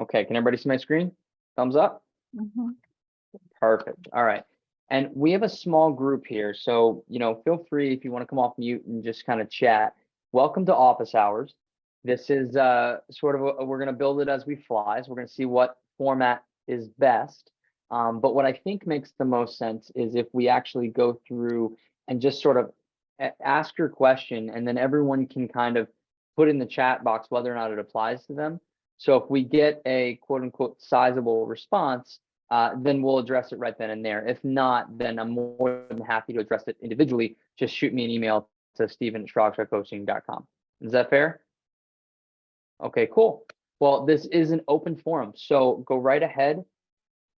Okay, can everybody see my screen? Thumbs up? Perfect. All right. And we have a small group here. So, feel free if you want to come off mute and just kind of chat. Welcome to office hours. This is sort of we're going to build it as we fly. So we're going to see what format is best. But what I think makes the most sense is if we actually go through and just sort of ask your question, and then everyone can kind of put in the chat box whether or not it applies to them. So if we get a quote unquote sizable response, then we'll address it right then and there. If not, then I'm more than happy to address it individually. Just shoot me an email to steven@ChiragShahCoaching.com. Is that fair? Okay, cool. Well, this is an open forum, so go right ahead.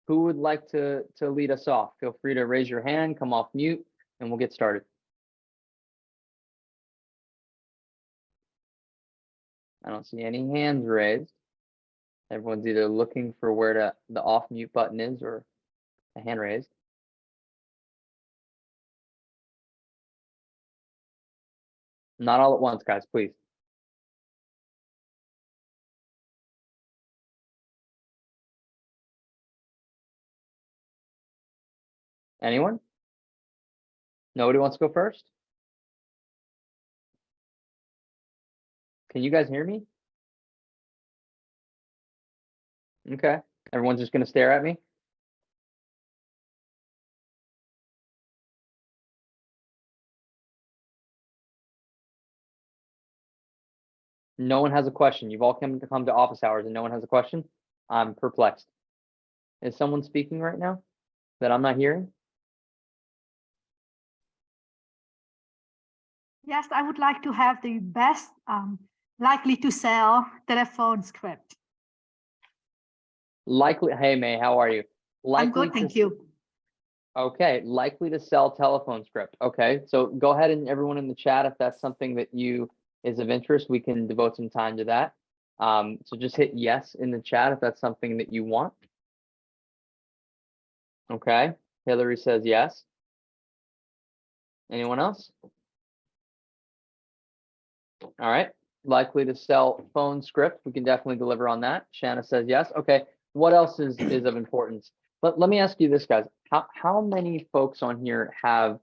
Who would like to lead us off? Feel free to raise your hand, come off mute, and we'll get started. I don't see any hands raised. Everyone's either looking for where the off mute button is or a hand raised. Not all at once, guys, please. Anyone? Nobody wants to go first? Can you guys hear me? Okay. Everyone's just going to stare at me? No one has a question. You've all come to office hours and no one has a question? I'm perplexed. Is someone speaking right now that I'm not hearing? Yes, I would like to have the best likely to sell telephone script. Hey, May, how are you? I'm good, thank you. Okay, likely to sell telephone script. Okay, so go ahead and everyone in the chat, if that's something that is of interest, we can devote some time to that. So just hit yes in the chat if that's something that you want. Okay, Hillary says yes. Anyone else? All right, likely to sell phone script. We can definitely deliver on that. Shanna says yes. Okay, what else is of importance? Let me ask you this, guys. How many folks on here have,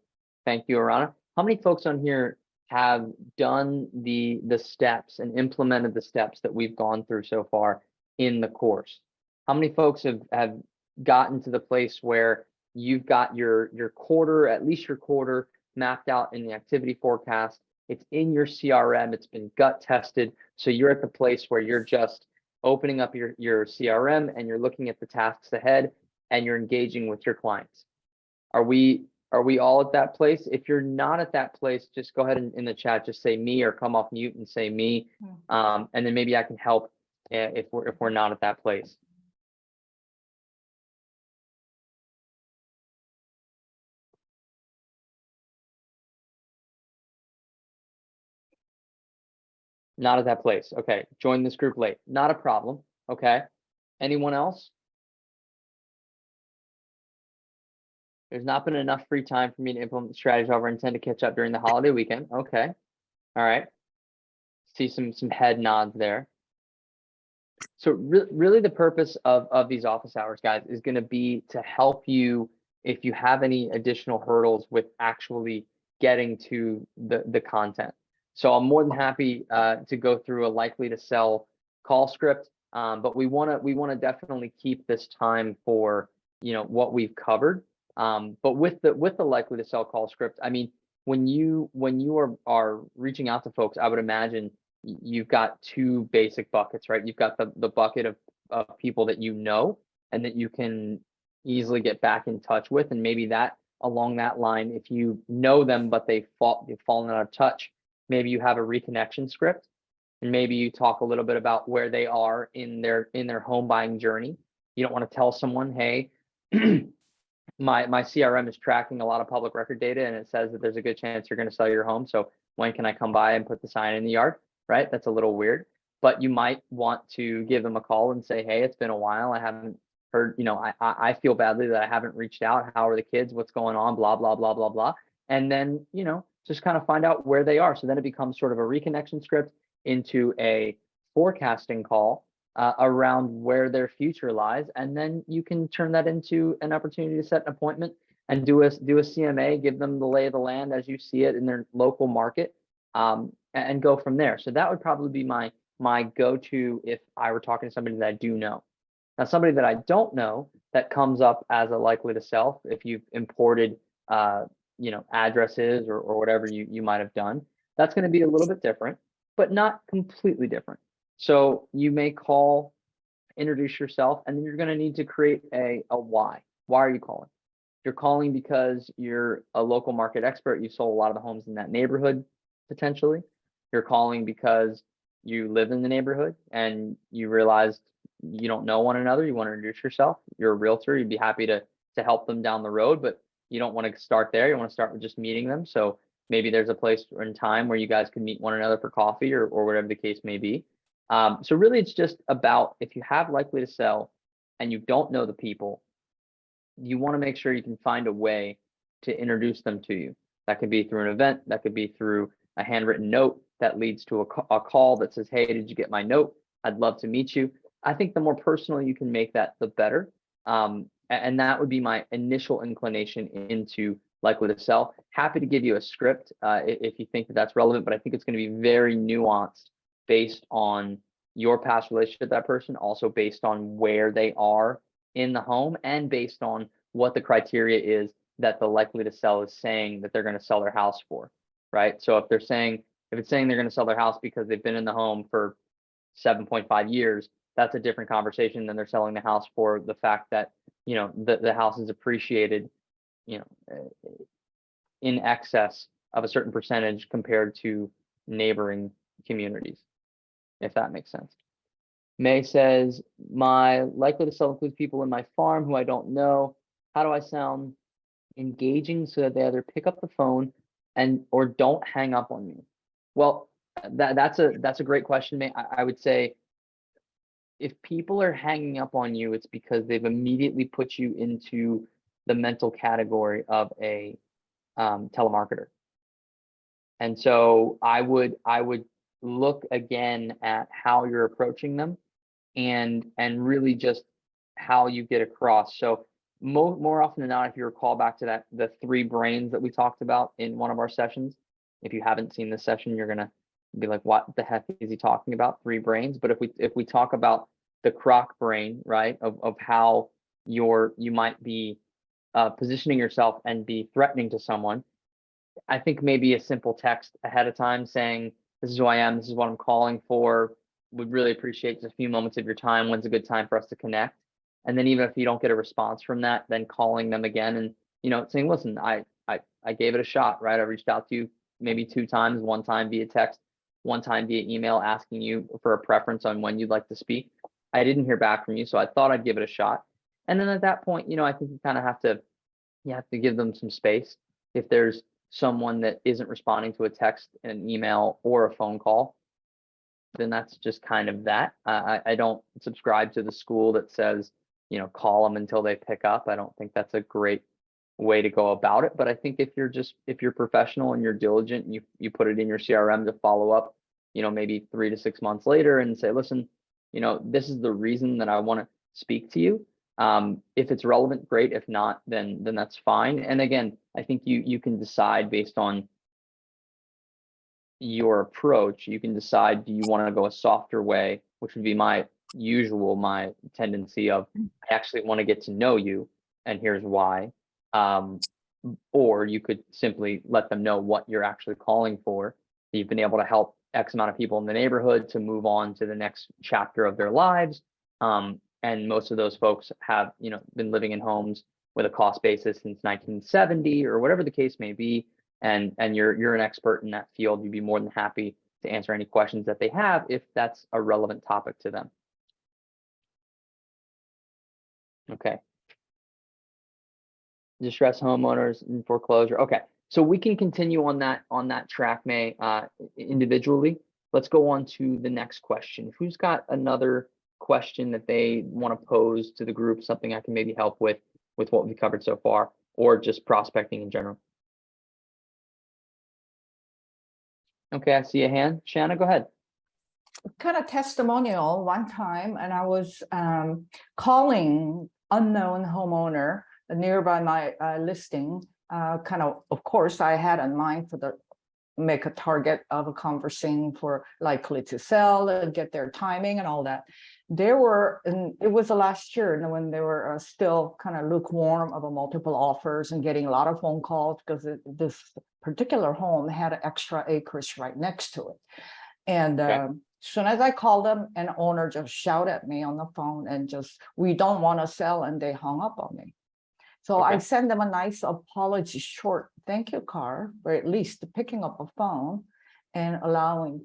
thank you, Arana. How many folks on here have done the steps and implemented the steps that we've gone through so far in the course? How many folks have gotten to the place where you've got your quarter, at least your quarter, mapped out in the activity forecast? It's in your CRM, it's been gut tested. So you're at the place where you're just opening up your CRM and you're looking at the tasks ahead and you're engaging with your clients. Are we all at that place? If you're not at that place, just go ahead and in the chat, just say me or come off mute and say me. And then maybe I can help if we're not at that place. Not at that place. Okay, join this group late. Not a problem. Okay. Anyone else? There's not been enough free time for me to implement the strategy. However, I intend to catch up during the holiday weekend. Okay. All right. See some head nods there. So really the purpose of these office hours, guys, is going to be to help you if you have any additional hurdles with actually getting to the content. So I'm more than happy to go through a likely to sell call script, but we want to definitely keep this time for what we've covered. But with the likely to sell call script, I mean, when you are reaching out to folks, I would imagine you've got two basic buckets, right? You've got the bucket of people that you know and that you can easily get back in touch with, and maybe that along that line, if you know them but they've fallen out of touch, maybe you have a reconnection script, and maybe you talk a little bit about where they are in their home buying journey. You don't want to tell someone, hey, my CRM is tracking a lot of public record data and it says that there's a good chance you're going to sell your home. So when can I come by and put the sign in the yard, right? That's a little weird, but you might want to give them a call and say, hey, it's been a while. I haven't heard, I feel badly that I haven't reached out. How are the kids? What's going on? Blah, blah, blah, blah, blah. And then, just kind of find out where they are. So then it becomes sort of a reconnection script into a forecasting call around where their future lies, and then you can turn that into an opportunity to set an appointment and do a CMA, give them the lay of the land as you see it in their local market, and go from there. So that would probably be my go-to if I were talking to somebody that I do know. Now, somebody that I don't know that comes up as a likely to sell, if you've imported, addresses or whatever you might have done, that's going to be a little bit different, but not completely different. So you may call, introduce yourself, and then you're going to need to create a why. Why are you calling? You're calling because you're a local market expert. You sold a lot of the homes in that neighborhood, potentially. You're calling because you live in the neighborhood and you realized you don't know one another. You want to introduce yourself. You're a realtor. You'd be happy to help them down the road, but you don't want to start there. You want to start with just meeting them. So maybe there's a place in time where you guys can meet one another for coffee or whatever the case may be. So really, it's just about, if you have likely to sell and you don't know the people, you want to make sure you can find a way to introduce them to you. That could be through an event. That could be through a handwritten note that leads to a call that says, hey, did you get my note? I'd love to meet you. I think the more personal you can make that, the better. And that would be my initial inclination into likely to sell. Happy to give you a script if you think that that's relevant, but I think it's going to be very nuanced based on your past relationship with that person, also based on where they are in the home, and based on what the criteria is that the likely to sell is saying that they're going to sell their house for, right? So if it's saying they're going to sell their house because they've been in the home for 7.5 years, that's a different conversation than they're selling the house for the fact that, the house is appreciated, in excess of a certain percentage compared to neighboring communities, if that makes sense. May says, my likely to sell includes people in my farm who I don't know. How do I sound engaging so that they either pick up the phone or don't hang up on me? Well, that's a great question, May. I would say, if people are hanging up on you, it's because they've immediately put you into the mental category of a telemarketer. And so I would look again at how you're approaching them and really just how you get across. So more often than not, if you recall back to the 3 brains that we talked about in one of our sessions, if you haven't seen this session, you're gonna be like, what the heck is he talking about? 3 brains. But if we talk about the croc brain, right, of how you might be positioning yourself and be threatening to someone, I think maybe a simple text ahead of time saying, this is who I am, this is what I'm calling for, would really appreciate just a few moments of your time. When's a good time for us to connect? And then even if you don't get a response from that, then calling them again and, saying, listen, I gave it a shot, right? I reached out to you maybe 2 times, 1 time via text, 1 time via email, asking you for a preference on when you'd like to speak. I didn't hear back from you, so I thought I'd give it a shot. And then at that point, I think you kind of have to give them some space. If there's someone that isn't responding to a text, an email, or a phone call, then that's just kind of that. I don't subscribe to the school that says, call them until they pick up. I don't think that's a great way to go about it. But I think if you're professional and you're diligent and you put it in your CRM to follow up, maybe 3 to 6 months later and say, listen, this is the reason that I want to speak to you. If it's relevant, great. If not, then that's fine. And again, I think you can decide based on your approach. You can decide, do you want to go a softer way, which would be my tendency of, I actually want to get to know you, and here's why. Or you could simply let them know what you're actually calling for. You've been able to help X amount of people in the neighborhood to move on to the next chapter of their lives. And most of those folks have, been living in homes with a cost basis since 1970 or whatever the case may be. And you're an expert in that field. You'd be more than happy to answer any questions that they have if that's a relevant topic to them. Okay. Distressed homeowners in foreclosure. Okay, so we can continue on that track, May, individually. Let's go on to the next question. Who's got another question that they want to pose to the group? Something I can maybe help with what we covered so far, or just prospecting in general. Okay, I see a hand. Shanna, go ahead. kind of testimonial one time, and I was calling unknown homeowner nearby my listing. Of course, I had in mind for make a target of a conversation for likely to sell and get their timing and all that. And it was the last year when they were still kind of lukewarm of a multiple offers and getting a lot of phone calls because this particular home had extra acres right next to it. And as soon as I called them, an owner just shouted at me on the phone and just, we don't want to sell, and they hung up on me. So I sent them a nice apology, short thank you card, for at least picking up a phone and allowing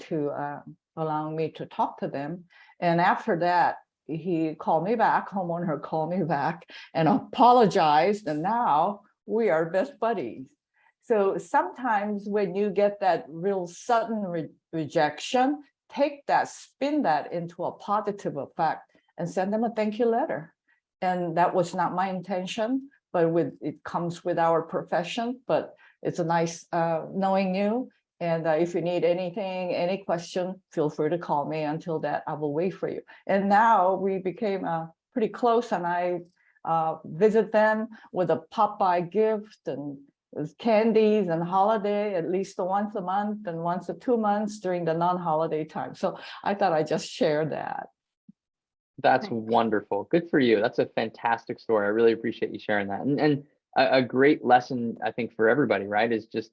me to talk to them. And after that, he called me back, homeowner called me back and apologized. And now we are best buddies. So sometimes when you get that real sudden rejection, take that, spin that into a positive effect and send them a thank you letter. And that was not my intention, but it comes with our profession. But it's a nice knowing you. And if you need anything, any question, feel free to call me. Until that, I will wait for you. And now we became pretty close, and I visit them with a pop-by gift and candies and holiday at least once a month and once a 2 months during the non-holiday time. So I thought I'd just share that. That's wonderful. Good for you. That's a fantastic story. I really appreciate you sharing that. And a great lesson, I think, for everybody, right, is just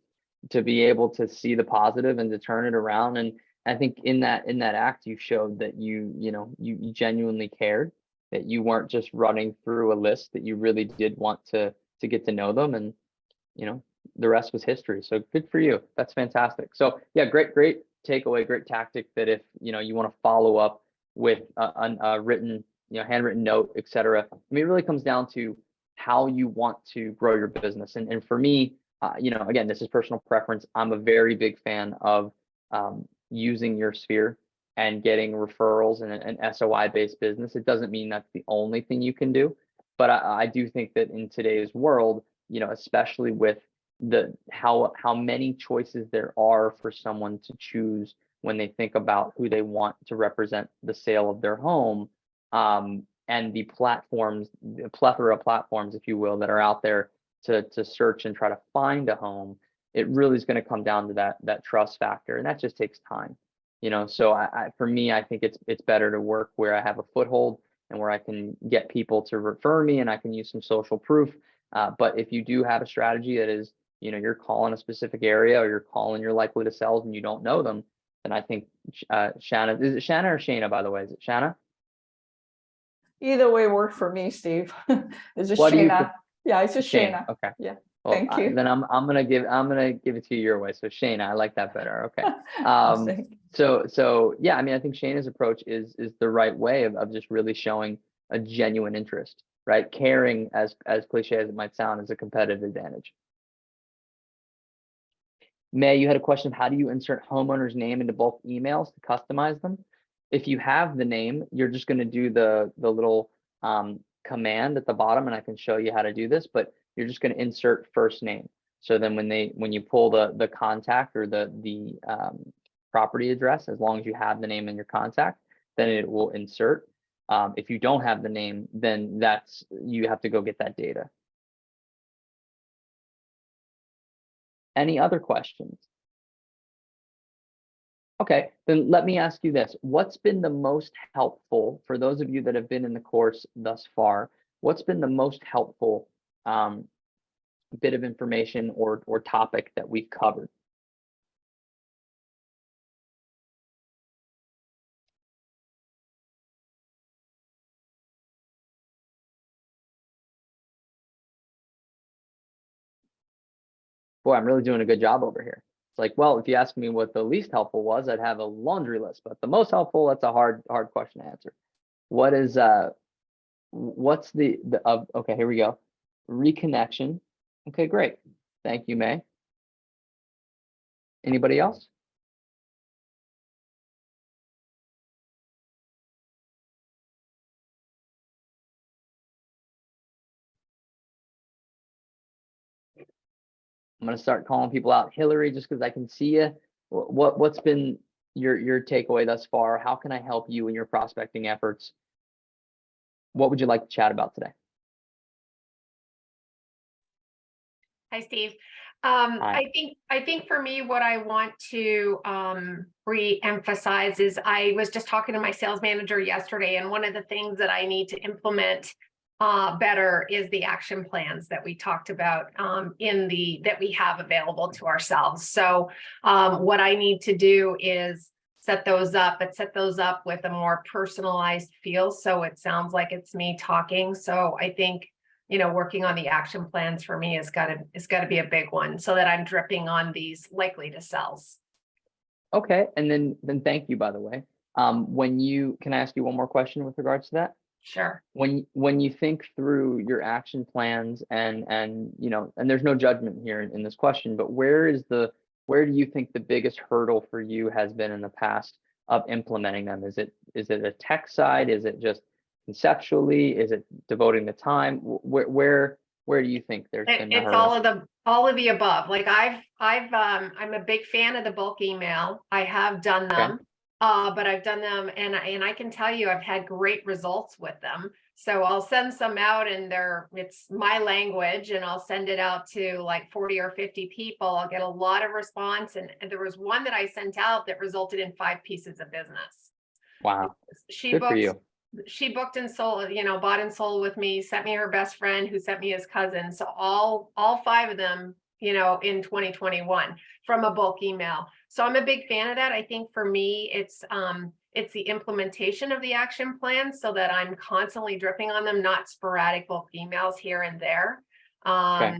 to be able to see the positive and to turn it around. And I think in that act, you showed that you genuinely cared, that you weren't just running through a list, that you really did want to get to know them. And the rest was history. So good for you. That's fantastic. So yeah, great takeaway, great tactic, that if you want to follow up with a written, handwritten note, etc. I mean, it really comes down to how you want to grow your business. And for me, again, this is personal preference. I'm a very big fan of using your sphere and getting referrals in an SOI based business. It doesn't mean that's the only thing you can do, but I do think that in today's world, especially with how many choices there are for someone to choose when they think about who they want to represent the sale of their home, and the plethora of platforms, if you will, that are out there to search and try to find a home, it really is going to come down to that trust factor, and that just takes time. So for me, I think it's better to work where I have a foothold and where I can get people to refer me, and I can use some social proof. But if you do have a strategy that is, you're calling a specific area, or you're calling your likely to sells and you don't know them, then I think Shanna, is it Shanna or Shana, by the way? Is it Shanna? Either way worked for me, Steve. It's just What do you Shana. Yeah, it's just Shana. Okay. Yeah. Well, Thank you. then I'm gonna give it to you your way. So Shana, I like that better. Okay. So yeah, I mean, I think Shana's approach is the right way of just really showing a genuine interest, right? Caring, as cliche as it might sound, is a competitive advantage. May, you had a question of how do you insert homeowner's name into bulk emails to customize them? If you have the name, you're just going to do the little command at the bottom, and I can show you how to do this, but you're just going to insert first name. So then when you pull the contact or the property address, as long as you have the name in your contact, then it will insert. If you don't have the name, then you have to go get that data. Any other questions? Okay, then let me ask you this. What's been the most helpful for those of you that have been in the course thus far? What's been the most helpful bit of information or topic that we've covered? Boy, I'm really doing a good job over here. It's like, well, if you ask me what the least helpful was, I'd have a laundry list, but the most helpful, that's a hard question to answer. What's okay, here we go. Reconnection. Okay, great. Thank you, May. Anybody else? I'm going to start calling people out. Hillary, just because I can see you. What's been your takeaway thus far. How can I help you in your prospecting efforts? What would you like to chat about today? Hi, Steve. Hi. I think for me, what I want to re-emphasize is I was just talking to my sales manager yesterday, and one of the things that I need to implement better is the action plans that we talked about that we have available to ourselves. So what I need to do is set those up, but set those up with a more personalized feel. So it sounds like it's me talking. So I think, working on the action plans for me is got to be a big one, so that I'm dripping on these likely to sells. Okay, and then thank you, by the way. Can I ask you one more question with regards to that? Sure. When you think through your action plans and there's no judgment here in this question, but where do you think the biggest hurdle for you has been in the past of implementing them? Is it a tech side? Is it just conceptually? Is it devoting the time? Where do you think there's been a It's hurdle? all of the above. Like I'm a big fan of the bulk email. I have done them. Okay. But I've done them, and I can tell you I've had great results with them. So I'll send some out, and it's my language, and I'll send it out to like 40 or 50 people. I'll get a lot of response, and there was one that I sent out that resulted in 5 pieces of business. Wow. She Good for booked. you. She booked and sold, bought and sold with me, sent me her best friend who sent me his cousin. So all 5 of them, in 2021 from a bulk email. So I'm a big fan of that. I think for me, it's the implementation of the action plan, so that I'm constantly dripping on them, not sporadic bulk emails here and there. Okay.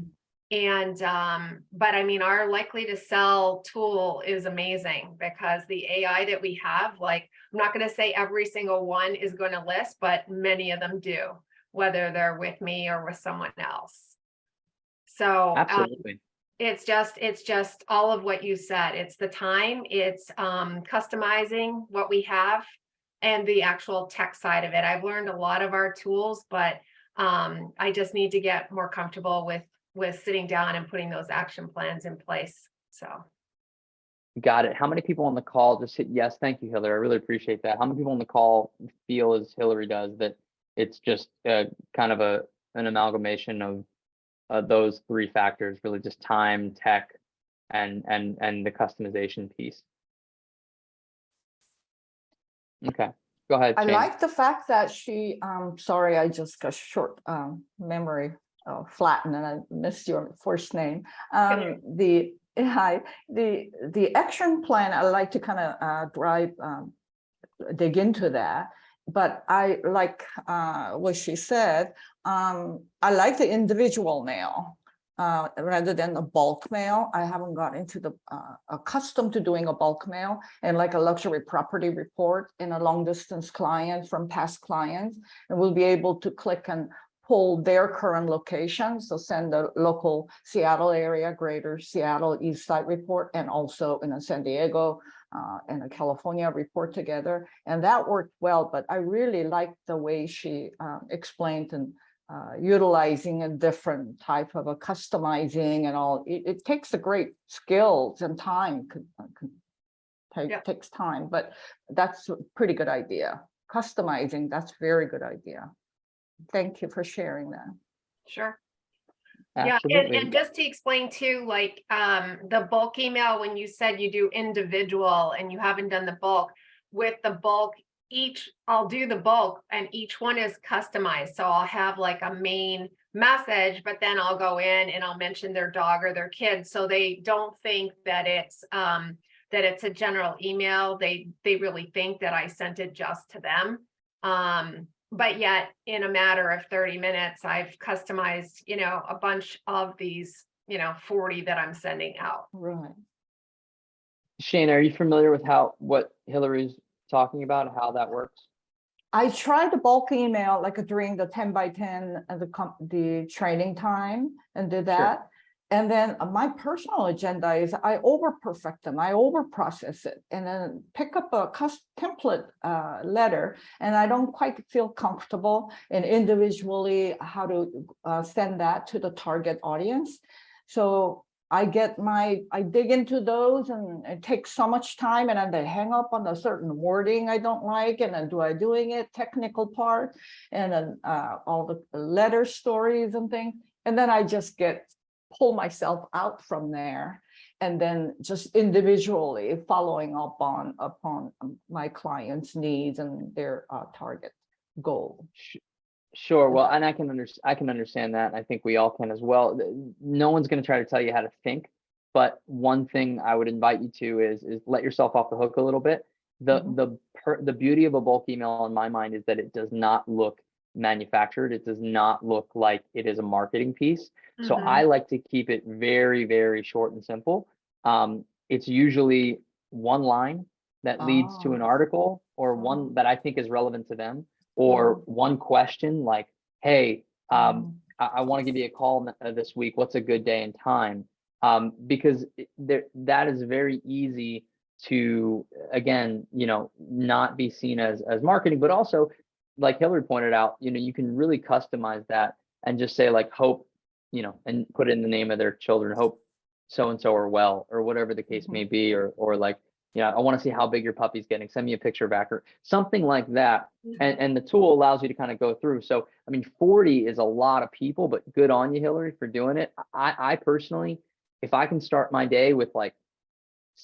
But I mean, our likely to sell tool is amazing, because the AI that we have, like, I'm not going to say every single one is going to list, but many of them do, whether they're with me or with someone else. So Absolutely. it's just all of what you said. It's the time, it's customizing what we have, and the actual tech side of it. I've learned a lot of our tools, but I just need to get more comfortable with sitting down and putting those action plans in place. So. Got it. How many people on the call just hit yes? Thank you, Hillary. I really appreciate that. How many people on the call feel as Hillary does, that it's just kind of an amalgamation of those 3 factors, really just time, tech, and the customization piece? Okay, go ahead, I Shane. like the fact that she, sorry, I just got short memory flattened and I missed your first name. The action plan, I like to kind of dig into that, but I like what she said. I like the individual mail rather than the bulk mail. I haven't got into the accustomed to doing a bulk mail, and like a luxury property report in a long distance client from past clients, and we'll be able to click and pull their current location. So send the local Seattle area, greater Seattle East Side report, and also in a San Diego and a California report together. And that worked well, but I really liked the way she explained and utilizing a different type of a customizing and all. It takes a great skills and time, takes time, but that's a pretty good idea. Customizing, that's very good idea. Thank you for sharing that. Sure. Absolutely. Yeah, and just to explain too, like the bulk email, when you said you do individual and you haven't done the bulk, with the bulk, I'll do the bulk and each one is customized. So I'll have like a main message, but then I'll go in and I'll mention their dog or their kids, so they don't think that it's a general email. They really think that I sent it just to them. But yet in a matter of 30 minutes, I've customized, a bunch of these, 40 that I'm sending out. Right. Shane, are you familiar with what Hillary's talking about, how that works? I tried the bulk email like during the 10 by 10 and the training time and did that. Sure. And then my personal agenda is I over perfect them, I over process it, and then pick up a template letter, and I don't quite feel comfortable in individually how to send that to the target audience. So I dig into those and it takes so much time, and then they hang up on a certain wording I don't like, and then do I doing it, technical part, and then all the letter stories and things. And then I just pull myself out from there, and then just individually following up upon my clients' needs and their target goal. Sure. Well, and I can understand that. I think we all can as well. No one's going to try to tell you how to think, but one thing I would invite you to is let yourself off the hook a little bit. The beauty of a bulk email in my mind is that it does not look manufactured. It does not look like it is a marketing piece. So I like to keep it very, very short and simple. It's usually one line that leads to an article, or one that I think is relevant to them, or one question like, hey, I want to give you a call this week. What's a good day and time? Because that is very easy to, again, not be seen as marketing, but also, like Hillary pointed out, you can really customize that and just say like, hope, and put in the name of their children, hope so-and-so are well, or whatever the case may be, or like, I want to see how big your puppy's getting. Send me a picture back, or something like that. And the tool allows you to kind of go through. So, I mean, 40 is a lot of people, but good on you, Hillary, for doing it. I personally, if I can start my day with like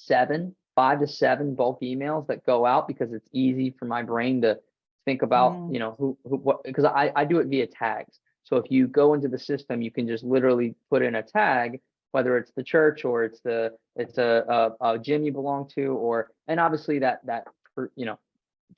5 to 7 bulk emails that go out, because it's easy for my brain to think about, what, because I do it via tags. So if you go into the system, you can just literally put in a tag, whether it's the church or it's a gym you belong to, and obviously that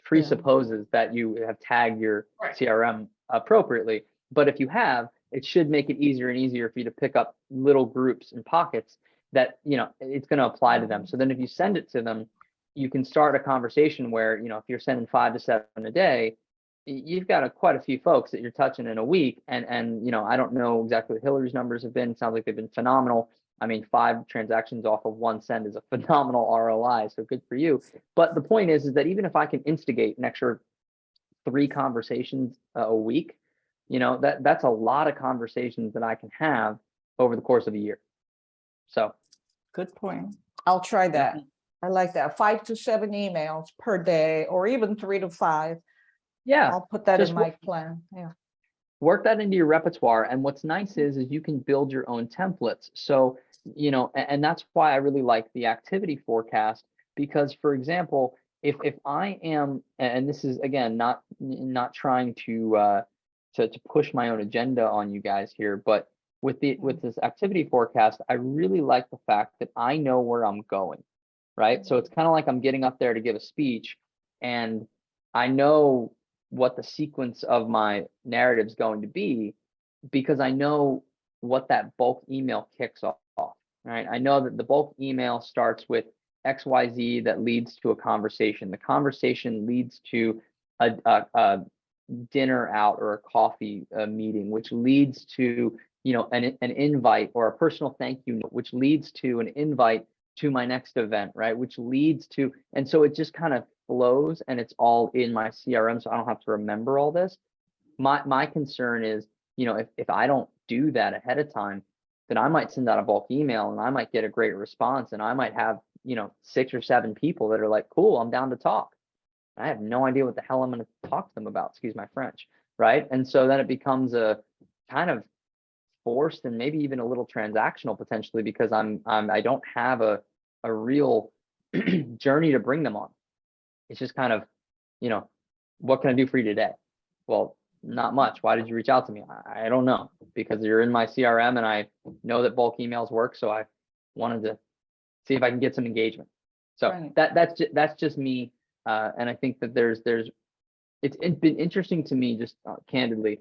presupposes that you have tagged your CRM appropriately. But if you have, it should make it easier and easier for you to pick up little groups and pockets that it's going to apply to them. So then if you send it to them, you can start a conversation where, if you're sending 5 to 7 a day, you've got quite a few folks that you're touching in a week. And I don't know exactly what Hillary's numbers have been. It sounds like they've been phenomenal. I mean, 5 transactions off of 1 send is a phenomenal ROI. So good for you. But the point is that even if I can instigate an extra 3 conversations a week, that's a lot of conversations that I can have over the course of a year. So good point. I'll try that. I like that. 5 to 7 emails per day, or even 3 to 5. Yeah, I'll put that in my plan. Yeah. Work that into your repertoire. And what's nice is you can build your own templates. So, and that's why I really like the activity forecast, because, for example, if I am, and this is again not trying to push my own agenda on you guys here, but with this activity forecast, I really like the fact that I know where I'm going, right? So it's kind of like I'm getting up there to give a speech, and I know what the sequence of my narrative is going to be, because I know what that bulk email kicks off, right? I know that the bulk email starts with XYZ that leads to a conversation. The conversation leads to a dinner out or a coffee meeting, which leads to an invite or a personal thank you note, which leads to an invite to my next event, right? Which leads to, and so it just kind of flows, and it's all in my CRM, so I don't have to remember all this. My concern is, if I don't do that ahead of time, then I might send out a bulk email and I might get a great response, and I might have 6 or 7 people that are like, cool, I'm down to talk. I have no idea what the hell I'm going to talk to them about, excuse my French, right? And so then it becomes a kind of forced and maybe even a little transactional potentially, because I don't have a real journey to bring them on. It's just kind of, what can I do for you today? Well, not much. Why did you reach out to me? I don't know, because you're in my CRM and I know that bulk emails work. So I wanted to see if I can get some engagement. So that's just me. And I think that it's been interesting to me, just candidly,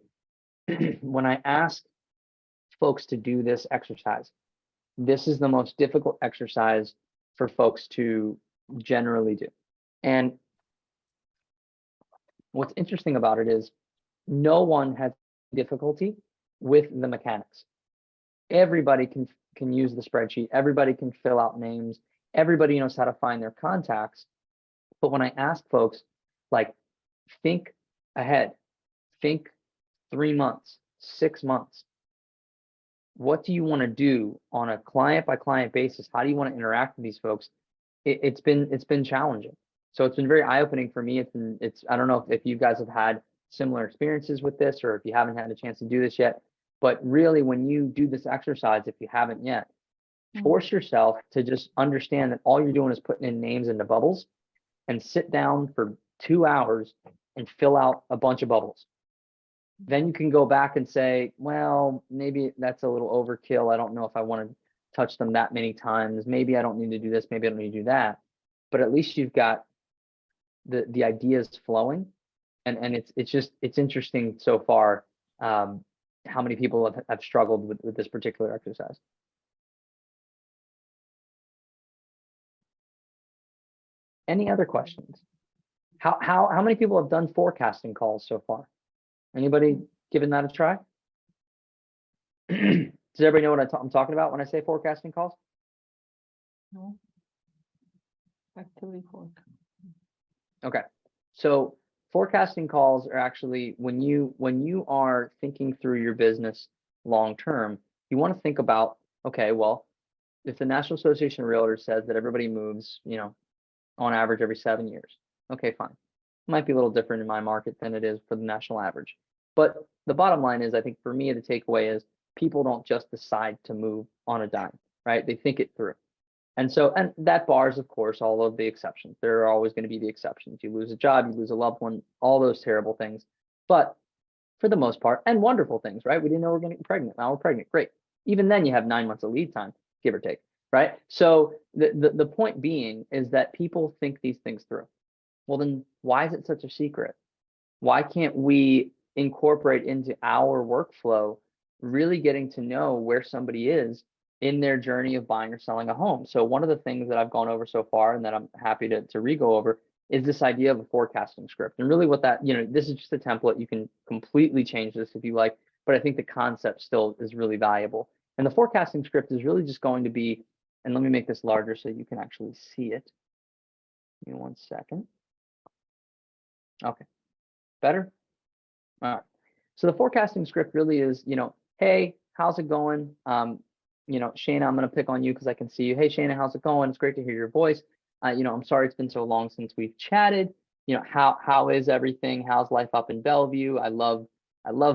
when I ask folks to do this exercise, this is the most difficult exercise for folks to generally do. And what's interesting about it is no one has difficulty with the mechanics. Everybody can use the spreadsheet. Everybody can fill out names. Everybody knows how to find their contacts. But when I ask folks, like, think ahead, think 3 months, 6 months, what do you want to do on a client by client basis? How do you want to interact with these folks? It's been challenging. So it's been very eye-opening for me. I don't know if you guys have had similar experiences with this, or if you haven't had a chance to do this yet, but really when you do this exercise, if you haven't yet, force yourself to just understand that all you're doing is putting in names into bubbles, and sit down for 2 hours and fill out a bunch of bubbles. Then you can go back and say, well, maybe that's a little overkill. I don't know if I want to touch them that many times. Maybe I don't need to do this. Maybe I don't need to do that. But at least you've got the ideas flowing. And it's interesting so far how many people have struggled with this particular exercise. Any other questions? How many people have done forecasting calls so far? Anybody given that a try? Does everybody know what I'm talking about when I say forecasting calls? No. Activity forecast. Okay, so forecasting calls are actually when you are thinking through your business long term, you want to think about, okay, well, if the National Association of Realtors says that everybody moves, on average every 7 years, okay, fine. Might be a little different in my market than it is for the national average. But the bottom line is, I think for me, the takeaway is people don't just decide to move on a dime, right? They think it through. And that bars, of course, all of the exceptions. There are always going to be the exceptions. You lose a job, you lose a loved one, all those terrible things. But for the most part, and wonderful things, right? We didn't know we were going to get pregnant. Now we're pregnant. Great. Even then, you have 9 months of lead time, give or take, right? So the point being is that people think these things through. Well, then why is it such a secret? Why can't we incorporate into our workflow really getting to know where somebody is in their journey of buying or selling a home? So one of the things that I've gone over so far and that I'm happy to re-go over is this idea of a forecasting script. And really what that, this is just a template. You can completely change this if you like, but I think the concept still is really valuable. And the forecasting script is really just going to be, and let me make this larger so you can actually see it. Give me 1 second. Okay, better? All right. So the forecasting script really is, hey, how's it going? Shana, I'm going to pick on you because I can see you. Hey, Shana, how's it going? It's great to hear your voice. I'm sorry it's been so long since we've chatted. How is everything? How's life up in Bellevue? I love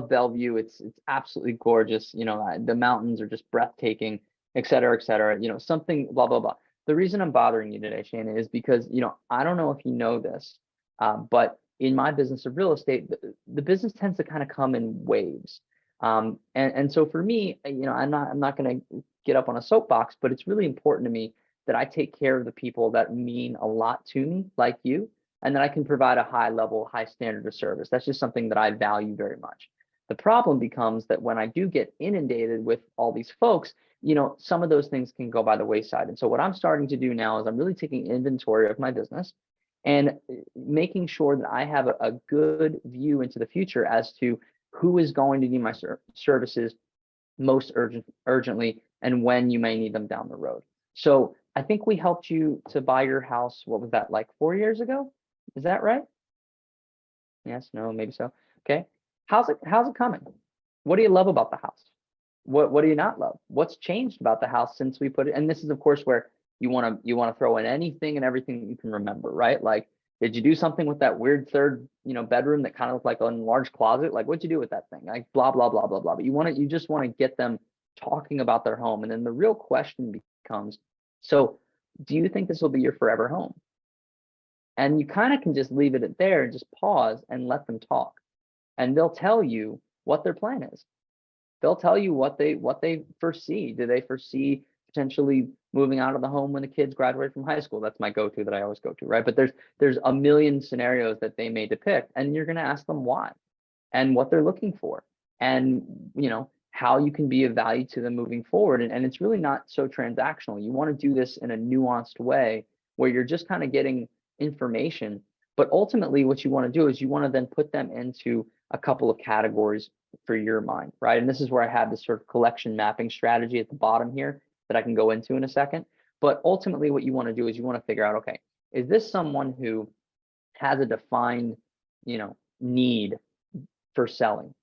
Bellevue. It's absolutely gorgeous. The mountains are just breathtaking, et cetera, something blah, blah, blah. The reason I'm bothering you today, Shana, is because, I don't know if you know this, but in my business of real estate, the business tends to kind of come in waves. And so for me, I'm not going to get up on a soapbox, but it's really important to me that I take care of the people that mean a lot to me, like you, and that I can provide a high level, high standard of service. That's just something that I value very much. The problem becomes that when I do get inundated with all these folks, some of those things can go by the wayside. And so what I'm starting to do now is I'm really taking inventory of my business and making sure that I have a good view into the future as to who is going to need my services most urgently and when you may need them down the road. So I think we helped you to buy your house. What was that, like 4 years ago? Is that right? Yes, no, maybe so. Okay. How's it coming? What do you love about the house? What do you not love? What's changed about the house since we put it? And this is, of course, where you want to throw in anything and everything that you can remember, right? Like, did you do something with that weird third, bedroom that kind of looked like a large closet? Like, what'd you do with that thing? Like, blah, blah, blah, blah, blah. But you just want to get them talking about their home. And then the real question becomes, so do you think this will be your forever home? And you kind of can just leave it at there and just pause and let them talk. And they'll tell you what their plan is. They'll tell you what they foresee. Do they foresee potentially moving out of the home when the kids graduate from high school? That's my go-to that I always go to, right? But there's a million scenarios that they may depict, and you're going to ask them why and what they're looking for, and how you can be of value to them moving forward. And it's really not so transactional. You want to do this in a nuanced way where you're just kind of getting information, but ultimately what you want to do is you want to then put them into a couple of categories for your mind, right? And this is where I have this sort of collection mapping strategy at the bottom here that I can go into in a second. But ultimately what you want to do is you want to figure out, okay, is this someone who has a defined, need for selling?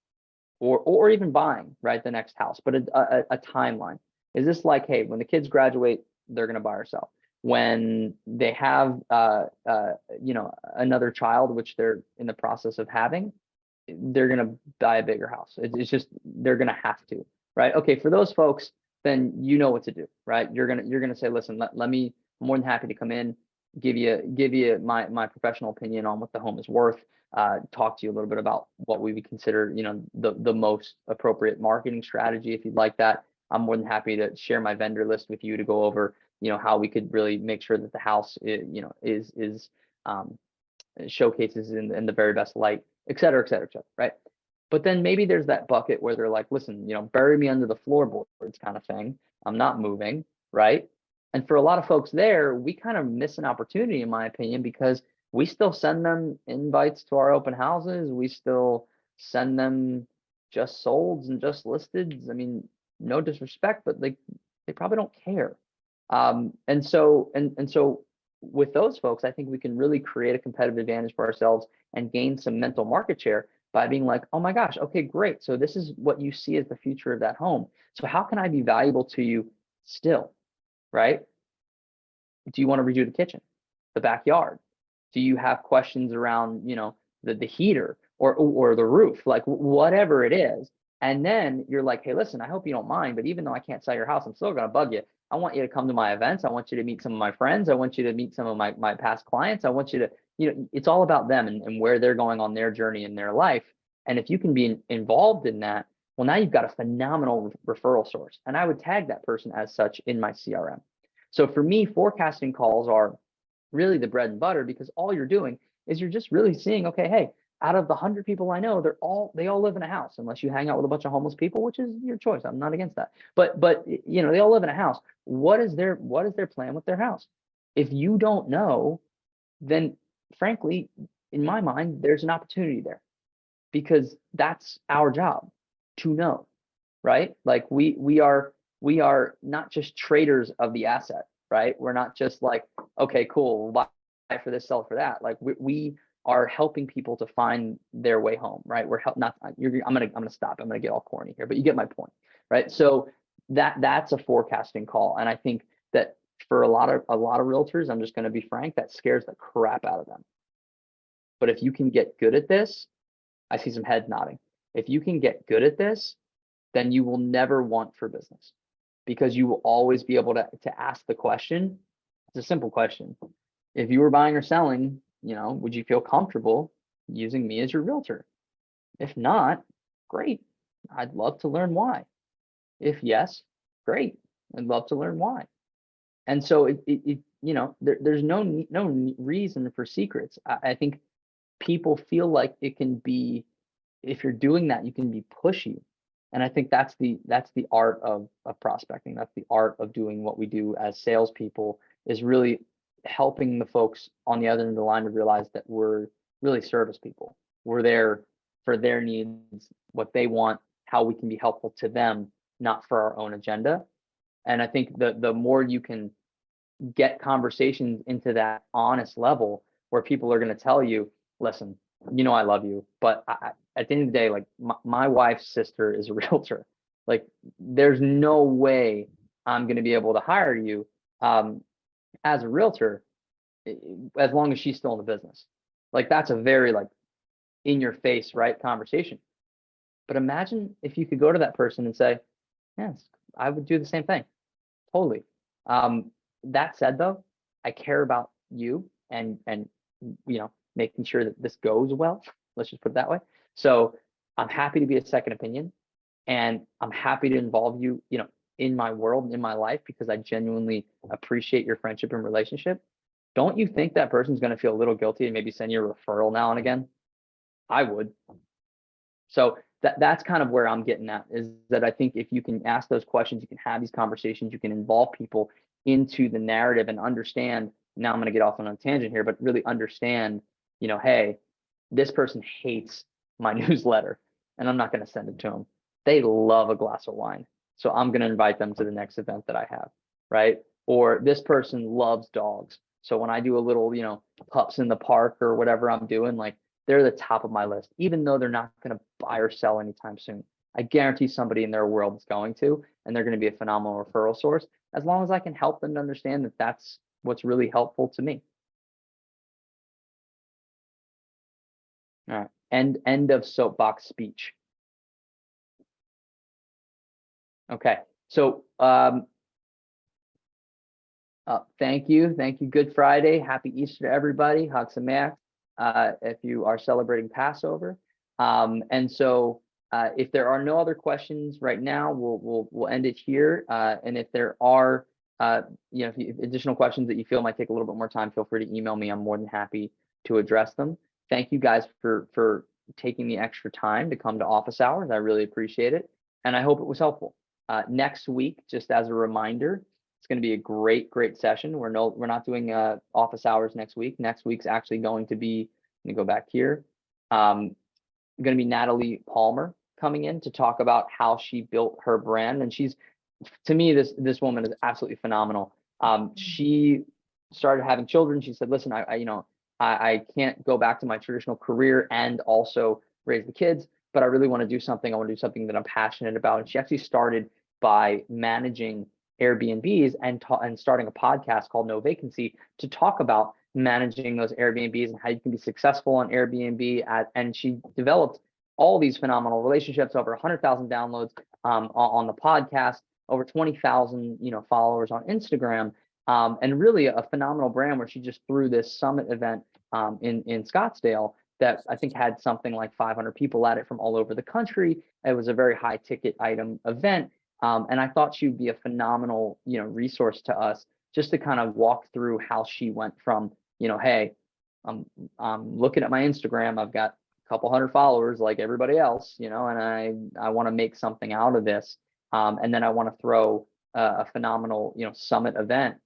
or even buying, right, the next house, but a timeline. Is this like, hey, when the kids graduate, they're going to buy or sell? When they have, another child, which they're in the process of having, they're going to buy a bigger house. It's just, they're going to have to, right? Okay, for those folks, then you know what to do, right? You're gonna say, listen, let me, I'm more than happy to come in, give you my professional opinion on what the home is worth, talk to you a little bit about what we would consider, the most appropriate marketing strategy, if you'd like that. I'm more than happy to share my vendor list with you to go over, how we could really make sure that the house, is showcases in the very best light, et cetera, et cetera, et cetera, right? But then maybe there's that bucket where they're like, listen, bury me under the floorboards kind of thing. I'm not moving, right? And for a lot of folks there, we kind of miss an opportunity, in my opinion, because we still send them invites to our open houses. We still send them just solds and just listed. I mean, no disrespect, but like they probably don't care. And so with those folks, I think we can really create a competitive advantage for ourselves and gain some mental market share by being like, oh my gosh, okay, great. So this is what you see as the future of that home. So how can I be valuable to you still, right? Do you want to redo the kitchen, the backyard? Do you have questions around, the heater or the roof, like whatever it is? And then you're like, hey, listen, I hope you don't mind, but even though I can't sell your house, I'm still going to bug you. I want you to come to my events. I want you to meet some of my friends. I want you to meet some of my past clients. I want you to, it's all about them and where they're going on their journey in their life. And if you can be involved in that, well, now you've got a phenomenal referral source. And I would tag that person as such in my CRM. So for me, forecasting calls are really the bread and butter, because all you're doing is you're just really seeing, okay, hey, out of the 100 people I know, they all live in a house, unless you hang out with a bunch of homeless people, which is your choice. I'm not against that. But they all live in a house. What is their plan with their house? If you don't know, then frankly, in my mind, there's an opportunity there, because that's our job to know, right? Like we are not just traders of the asset, right? We're not just like, okay, cool, we'll buy for this, sell for that. Like we are helping people to find their way home, right? I'm gonna stop. I'm gonna get all corny here, but you get my point, right? So that's a forecasting call, and I think that for a lot of realtors, I'm just gonna be frank, that scares the crap out of them. But if you can get good at this, I see some head nodding. If you can get good at this, then you will never want for business, because you will always be able to ask the question. It's a simple question. If you were buying or selling, would you feel comfortable using me as your realtor? If not, great. I'd love to learn why. If yes, great. I'd love to learn why. And so there's no reason for secrets. I think people feel like it can be, if you're doing that, you can be pushy. And I think that's the art of prospecting. That's the art of doing what we do as salespeople, is really helping the folks on the other end of the line to realize that we're really service people. We're there for their needs, what they want, how we can be helpful to them, not for our own agenda. And I think the more you can get conversations into that honest level, where people are going to tell you, listen, I love you, but at the end of the day, like my wife's sister is a realtor. Like there's no way I'm going to be able to hire you as a realtor as long as she's still in the business. Like that's a very like in your face, right, conversation. But imagine if you could go to that person and say, yes, I would do the same thing. Totally. That said, though, I care about you and making sure that this goes well. Let's just put it that way. So I'm happy to be a second opinion, and I'm happy to involve you, in my world, in my life, because I genuinely appreciate your friendship and relationship. Don't you think that person's going to feel a little guilty and maybe send you a referral now and again? I would. So that's kind of where I'm getting at, is that I think if you can ask those questions, you can have these conversations, you can involve people into the narrative and understand. Now I'm going to get off on a tangent here, but really understand, hey, this person hates my newsletter and I'm not going to send it to them. They love a glass of wine, so I'm going to invite them to the next event that I have, right? Or this person loves dogs, so when I do a little, pups in the park or whatever I'm doing, like they're the top of my list, even though they're not going to buy or sell anytime soon. I guarantee somebody in their world is going to, and they're going to be a phenomenal referral source, as long as I can help them to understand that that's what's really helpful to me. All right, end of soapbox speech. Okay, so thank you. Good Friday. Happy Easter to everybody. Chag Sameach, if you are celebrating Passover. And so if there are no other questions right now, we'll end it here. And if there are if additional questions that you feel might take a little bit more time, feel free to email me. I'm more than happy to address them. Thank you guys for taking the extra time to come to office hours. I really appreciate it, and I hope it was helpful. Next week, just as a reminder, it's going to be a great session. We're not doing office hours next week. Next week's actually going to be, let me go back here. Going to be Natalie Palmer coming in to talk about how she built her brand. And she's, to me, this woman is absolutely phenomenal. She started having children. She said, listen, I can't go back to my traditional career and also raise the kids, but I really want to do something. I want to do something that I'm passionate about. And she actually started by managing Airbnbs and starting a podcast called No Vacancy to talk about managing those Airbnbs and how you can be successful on Airbnb. And she developed all these phenomenal relationships, over 100,000 downloads on the podcast, over 20,000 followers on Instagram, and really a phenomenal brand where she just threw this summit event in Scottsdale that I think had something like 500 people at it from all over the country. It was a very high ticket item event. And I thought she would be a phenomenal, resource to us just to kind of walk through how she went from, hey, I'm looking at my Instagram, I've got a couple hundred followers like everybody else, and I want to make something out of this. And then I want to throw a phenomenal, summit event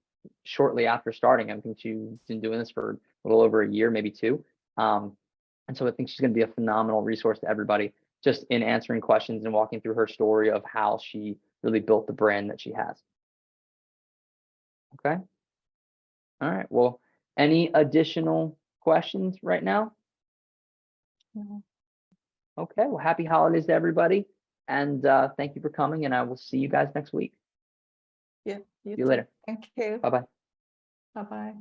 shortly after starting. I think she's been doing this for a little over a year, maybe two. And so I think she's going to be a phenomenal resource to everybody, just in answering questions and walking through her story of how she really built the brand that she has. Okay. All right. Well, any additional questions right now? No. Okay. Well, happy holidays to everybody. And thank you for coming. And I will see you guys next week. Yeah. See you later. Thank you. Bye-bye. Bye-bye.